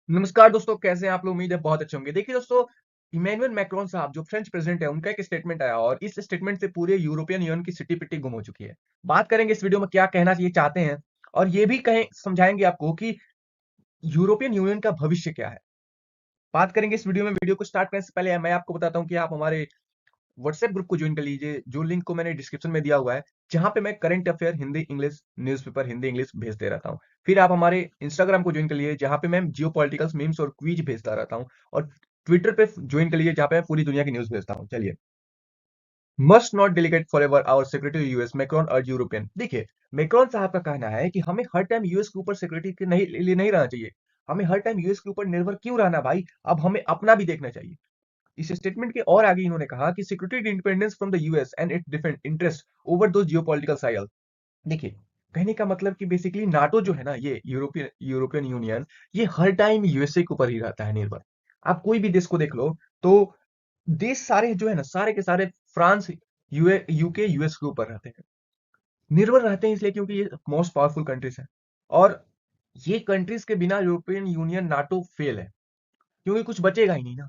नमस्कार दोस्तों, कैसे हैं आप लोग? उम्मीद है बहुत अच्छे होंगे। देखिए दोस्तों, इमैनुअल मैक्रोन साहब जो फ्रेंच प्रेसिडेंट है, उनका एक स्टेटमेंट आया और इस स्टेटमेंट से पूरे यूरोपियन यूनियन की सिट्टी-पिट्टी गुम हो चुकी है। बात करेंगे इस वीडियो में क्या कहना ये चाहते हैं और ये भी कहें समझाएंगे आपको कि यूरोपियन यूनियन का भविष्य क्या है। बात करेंगे इस वीडियो में। वीडियो को स्टार्ट करने से पहले मैं आपको बताता हूँ कि आप हमारे व्हाट्सएप ग्रुप को ज्वाइन कर लीजिए, जो लिंक को मैंने डिस्क्रिप्शन में दिया हुआ है, जहां पे मैं current affair Hindi English newspaper Hindi English भेजते रहता हूं। फिर आप हमारे इंस्टाग्राम को ज्वाइन कर लीजिए, जहां पे मैं जियो पॉलिटिकल्स मीम्स और क्विज भेजता रहता हूं। और ट्विटर पे ज्वाइन कर लीजिए, जहां पे मैं पूरी दुनिया की न्यूज़ भेजता हूं। चलिए। Must not delegate forever our security US Macron urge European. देखिए, मैक्रोन साहब का कहना है कि हमें हर टाइम यूएस के ऊपर सिक्योरिटी के नहीं लिए नहीं रहना चाहिए। हमें हर टाइम यूएस के ऊपर निर्भर क्यों रहना भाई? अब हमें अपना भी देखना चाहिए। इस स्टेटमेंट के और आगे इन्होंने कहा कि security independence from the US and it's different interest over दो जियोपॉलिटिकल साइकिल। देखिए, कहने का मतलब कि बेसिकली नाटो जो है ना, ये यूरोपियन यूरोपियन यूनियन, ये हर टाइम यूएसए के ऊपर ही रहता है निर्भर। आप कोई भी देश को देख लो, तो देश सारे जो है ना, सारे के सारे फ्रांस, यूके, यूएस के ऊपर रहते हैं, निर्भर रहते हैं, इसलिए क्योंकि ये मोस्ट पावरफुल कंट्रीज है। और ये कंट्रीज के बिना यूरोपियन यूनियन नाटो फेल है, क्योंकि कुछ बचेगा ही नहीं ना।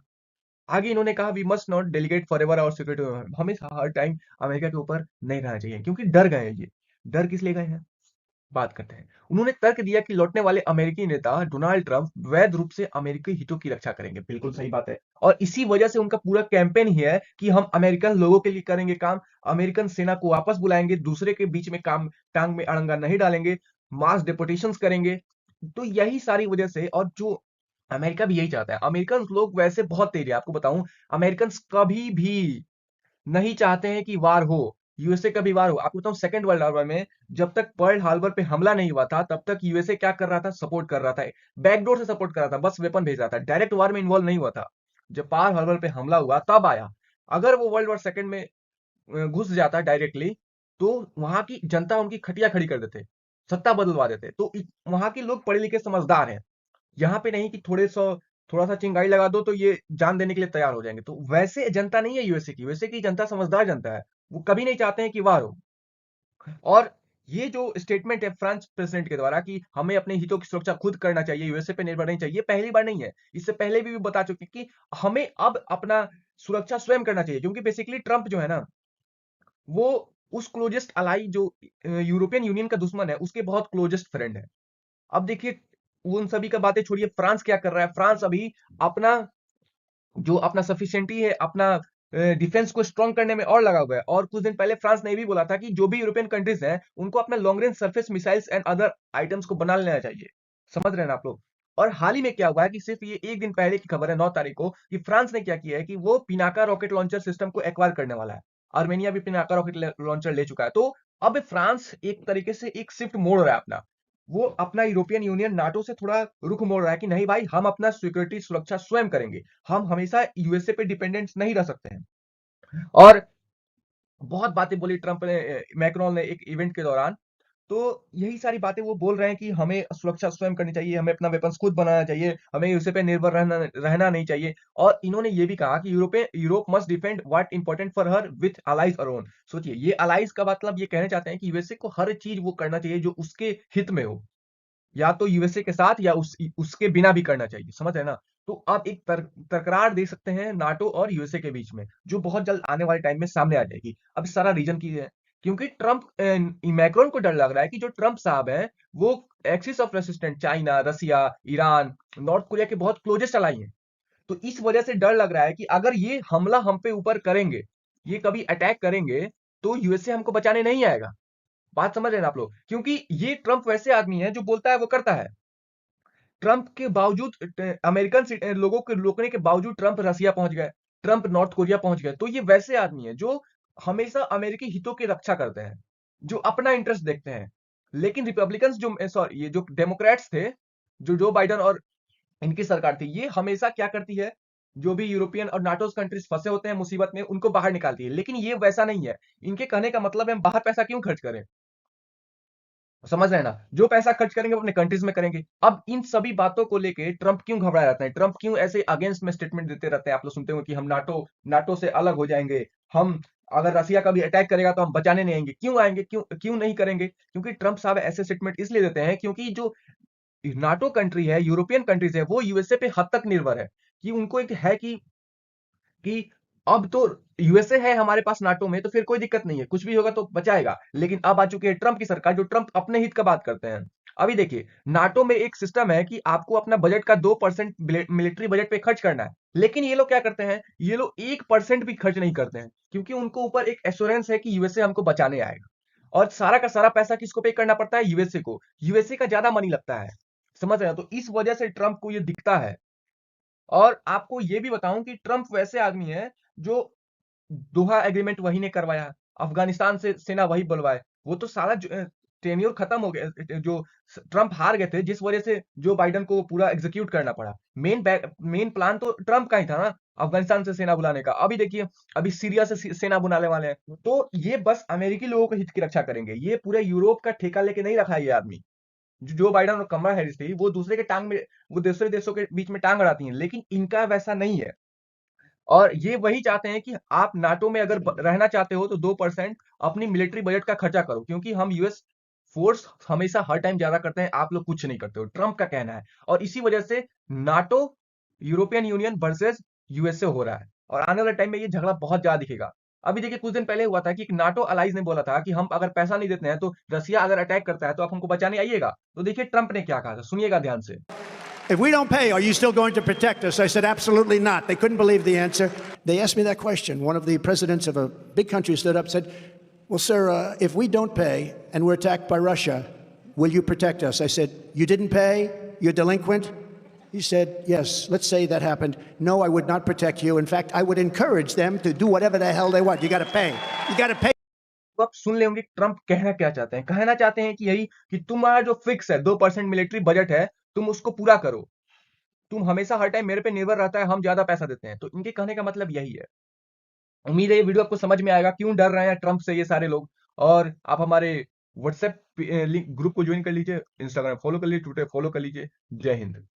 आगे इन्होंने कहा we must not delegate forever our security. हमें हर टाइम अमेरिका के ऊपर नहीं रहना चाहिए, क्योंकि डर गए हैं ये। डर किस लिए गए हैं, बात करते हैं। उन्होंने तर्क दिया कि लौटने वाले अमेरिकी नेता डोनाल्ड ट्रंप वैध रूप से अमेरिकी हितों की रक्षा करेंगे। बिल्कुल सही बात है। और इसी वजह से उनका पूरा कैंपेन ही है कि हम अमेरिकन लोगों के लिए करेंगे काम, अमेरिकन सेना को वापस बुलाएंगे, दूसरे के बीच में काम टांग में अड़ंगा नहीं डालेंगे, मास डिपोटेशंस करेंगे। तो यही सारी वजह से, और जो अमेरिका भी यही चाहता है। अमेरिकन लोग वैसे बहुत तेज है, आपको बताऊं। अमेरिकन कभी भी नहीं चाहते हैं कि वार हो, यूएसए का भी वार हो। आपको बताऊं, सेकंड वर्ल्ड वॉर में जब तक पर्ल हार्बर पे हमला नहीं हुआ था, तब तक यूएसए क्या कर रहा था? सपोर्ट कर रहा था, बैकडोर से सपोर्ट कर रहा था, बस वेपन भेज रहा था, डायरेक्ट वार में इन्वॉल्व नहीं हुआ था। जब पर्ल हार्बर पे हमला हुआ तब आया। अगर वो वर्ल्ड वॉर सेकंड में घुस जाता डायरेक्टली, तो वहां की जनता उनकी खटिया खड़ी कर देते, सत्ता बदलवा देते। तो वहां के लोग पढ़े लिखे समझदार हैं। यहाँ पे नहीं कि थोड़ा सा चिंगारी लगा दो तो ये जान देने के लिए तैयार हो जाएंगे। तो वैसे जनता नहीं है यूएसए की। यूएसए की जनता समझदार जनता है। वो कभी नहीं चाहते हैं कि वार हो। और ये जो स्टेटमेंट है फ्रांस प्रेसिडेंट के द्वारा कि हमें अपने हितों की सुरक्षा खुद करना चाहिए, यूएसए पे निर्भर नहीं चाहिए, पहली बार नहीं है। इससे पहले भी बता चुके कि हमें अब अपना सुरक्षा स्वयं करना चाहिए, क्योंकि बेसिकली ट्रंप जो है ना, वो उस क्लोजेस्ट अलाई जो यूरोपियन यूनियन का दुश्मन है, उसके बहुत क्लोजेस्ट फ्रेंड है। अब देखिए, उन सभी का बातें छोड़िए, फ्रांस क्या कर रहा है? फ्रांस अभी अपना जो अपना सफिशिएंटी है, अपना डिफेंस को स्ट्रॉन्ग करने में और लगा हुआ है। और कुछ दिन पहले फ्रांस ने ये भी बोला था कि जो भी यूरोपियन कंट्रीज हैं, उनको अपना long range surface missiles and other items को बना लेना चाहिए। समझ रहे हैं ना आप लोग? और हाल ही में क्या हुआ है कि सिर्फ ये एक दिन पहले की खबर है, 9 तारीख को, कि फ्रांस ने क्या किया है कि वो पिनाका रॉकेट लॉन्चर सिस्टम को एक्वायर करने वाला है। आर्मेनिया भी पिनाका रॉकेट लॉन्चर ले चुका है। तो अब फ्रांस एक तरीके से एक शिफ्ट मोड़ रहा है अपना। वो अपना यूरोपियन यूनियन नाटो से थोड़ा रुख मोड़ रहा है कि नहीं भाई, हम अपना सिक्योरिटी सुरक्षा स्वयं करेंगे। हम हमेशा यूएसए पे डिपेंडेंट नहीं रह सकते हैं। और बहुत बातें बोली ट्रंप ने, मैक्रोन ने एक इवेंट के दौरान। तो यही सारी बातें वो बोल रहे हैं कि हमें सुरक्षा स्वयं करनी चाहिए, हमें अपना वेपन्स खुद बनाना चाहिए, हमें यूएसए पे निर्भर रहना रहना नहीं चाहिए। और इन्होंने ये भी कहा कि Europe must defend what important for her with allies alone. सोचिए, ये अलाइज का मतलब ये कहना चाहते हैं कि यूएसए को हर चीज वो करना चाहिए जो उसके हित में हो, या तो यूएसए के साथ या उसके बिना भी करना चाहिए। समझ रहे हैं ना? तो आप एक तकरार दे सकते हैं नाटो और यूएसए के बीच में, जो बहुत जल्द आने वाले टाइम में सामने आ जाएगी। अब सारा रीजन की है, क्योंकि ट्रंप मैक्रोन को डर लग रहा है कि जो ट्रंप साहब हैं, वो axis of resistant China, Russia, Iran, North Korea के बहुत क्लोजेस्ट अलाई हैं। तो इस वजह से डर लग रहा है कि अगर ये हमला हम पे ऊपर करेंगे, ये कभी अटैक करेंगे, तो यूएसए हमको बचाने नहीं आएगा। बात समझ रहे हैं ना आप लोग? क्योंकि ये ट्रंप वैसे आदमी है जो बोलता है वो करता है। ट्रंप के बावजूद अमेरिकन लोगों के रोकने के बावजूद ट्रंप रसिया पहुंच गए, ट्रंप नॉर्थ कोरिया पहुंच गए। तो ये वैसे आदमी है जो हमेशा अमेरिकी हितों की रक्षा करते हैं, जो अपना इंटरेस्ट देखते हैं। लेकिन रिपब्लिकन्स जो सॉरी, ये जो डेमोक्रेट्स थे, जो जो बाइडन और इनकी सरकार थी, ये हमेशा क्या करती है? जो भी यूरोपियन और नाटो कंट्रीज फंसे होते हैं मुसीबत में, उनको बाहर निकालती है। लेकिन ये वैसा नहीं है। इनके कहने का मतलब है, हम बाहर पैसा क्यों खर्च करें? समझ रहे हैं ना? जो पैसा खर्च करेंगे वो अपने कंट्रीज में करेंगे। अब इन सभी बातों को लेके ट्रंप क्यों घबराए रहते हैं? ट्रंप क्यों ऐसे अगेंस्ट में स्टेटमेंट देते रहते हैं? आप लोग सुनते हो कि हम नाटो नाटो से अलग हो जाएंगे, हम अगर रसिया का भी अटैक करेगा तो हम बचाने नहीं आएंगे। क्यों आएंगे? क्यों क्यों नहीं करेंगे? क्योंकि ट्रंप साहब ऐसे स्टेटमेंट इसलिए देते हैं क्योंकि जो नाटो कंट्री है, यूरोपियन कंट्रीज है, वो यूएसए पे हद तक निर्भर है कि उनको एक है कि अब तो यूएसए है हमारे पास नाटो में, तो फिर कोई दिक्कत नहीं है, कुछ भी होगा तो बचाएगा। लेकिन अब आ चुकी है ट्रंप की सरकार, जो ट्रंप अपने हित का बात करते हैं। अभी देखिए, नाटो में एक सिस्टम है कि आपको अपना बजट का 2% मिलिट्री बजट पे खर्च करना है, लेकिन ये लोग क्या करते हैं, ये लोग 1% भी खर्च नहीं करते हैं, क्योंकि उनको ऊपर एक एश्योरेंस है कि यूएसए हमको बचाने आएगा। और सारा का सारा पैसा किसको पे करना पड़ता है, यूएसए को। यूएसए का ज्यादा मनी लगता है, समझ रहे हैं? तो इस वजह से ट्रंप को ये दिखता है। और आपको ये भी बताऊं कि ट्रंप वैसे आदमी है जो दोहा एग्रीमेंट वही ने करवाया, अफगानिस्तान से सेना वही बुलवाए। वो तो सारा टेन्योर खत्म हो गया, जो ट्रंप हार गए थे, जिस वजह से जो बाइडन को पूरा एग्जीक्यूट करना पड़ा। मेन प्लान तो ट्रंप का ही था ना, अफगानिस्तान से सेना बुलाने का। अभी देखिए, अभी सीरिया से सेना बुलाने वाले हैं। तो ये बस अमेरिकी लोगों के हित की रक्षा करेंगे, ये पूरे यूरोप का ठेका लेके नहीं रखा है ये आदमी। जो बाइडन और कमला हैरिस थी, वो दूसरे के टांग में, वो दूसरे देशों के बीच में टांग अड़ाती हैं, लेकिन इनका वैसा नहीं है। और ये वही चाहते हैं कि आप नाटो में अगर रहना चाहते हो तो 2% अपनी मिलिट्री बजट का खर्चा करो, क्योंकि हम यूएस फोर्स हमेशा हर टाइम ज्यादा करते हैं, आप लोग कुछ नहीं करते हो, ट्रंप का कहना है। और इसी वजह से NATO, European union versus USA हो रहा है, और आने वाले टाइम में ये झगड़ा बहुत ज्यादा दिखेगा। अभी देखिए, कुछ दिन पहले हुआ था कि एक नाटो अलाइज ने बोला था कि हम अगर पैसा नहीं देते हैं तो रसिया अगर अटैक करता है तो आप हमको बचाने आइएगा। तो देखिए ट्रंप ने क्या कहा था, सुनिएगा ध्यान से। If we don't pay, are you still going to protect us? I said, absolutely not. They couldn't believe the answer. They asked me that question. One of the presidents of a big country stood up and said, well, sir, if we don't pay and we're attacked by Russia, will you protect us? I said, you didn't pay? You're delinquent? He said, yes, let's say that happened. No, I would not protect you. In fact, I would encourage them to do whatever the hell they want. You got to pay. You got to pay. तो आप सुन ले होंगे Trump कहना क्या चाहते हैं। कहना चाहते हैं कि यही, कि तुम्हारा जो फिक्स है 2% मिलिट्री बजट है, तुम उसको पूरा करो। तुम हमेशा हर टाइम मेरे पे निर्भर रहता है, हम ज्यादा पैसा देते हैं। तो इनके कहने का मतलब यही है। उम्मीद है ये वीडियो आपको समझ में आएगा, क्यों डर रहे हैं ट्रंप से ये सारे लोग। और आप हमारे व्हाट्सएप लिंक ग्रुप को ज्वाइन कर लीजिए, इंस्टाग्राम फॉलो कर लीजिए, ट्विटर फॉलो कर लीजिए। जय हिंद।